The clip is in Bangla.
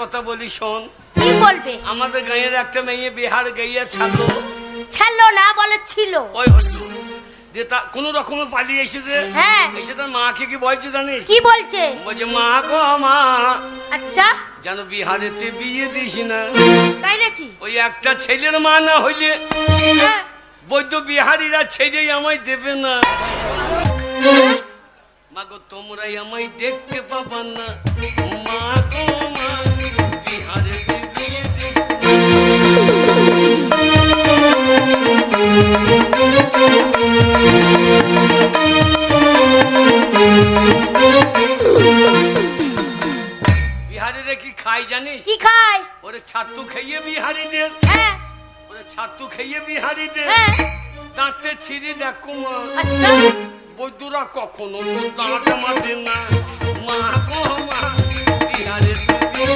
কথা বলি শোন। কি বলবে? আমাদের গাঁয়ের একটা মেয়ে বিহার গিয়ে ছাড়লো। ছাড়লো না, বলে ছিল। ওই হলো যে তা কোনো রকমে পালিয়ে এসেছে। হ্যাঁ। এসে তার মাকে কি বলছে জানিস? কি বলছে? বলছে মা গো মা, আচ্ছা যেন বিহারেতে বিয়ে দিস না। তাই নাকি? ওই একটা ছেলের মা না হইলে হ্যাঁ। বৈদ্য বিহারীরা ছেড়েই আমায় দেবে না। মা গো তোমরাই আমায় দেখতে পাবা না, মা গো মা, বিহারেতে বিয়ে দিস বিহারিরা কি খায় জানিস? কি খায়? ওরে ছাতু খাইয়ে বিহারীদের, হ্যাঁ। ওরে ছাতু খাইয়ে বিহারীদের হ্যাঁ। দাঁতে ছিঁড়ি দেখো মা। আচ্ছা। বৈদ্যরা কখনো তো দাঁত মাঝে না, মা গো মা, বিহারেতে বিয়ে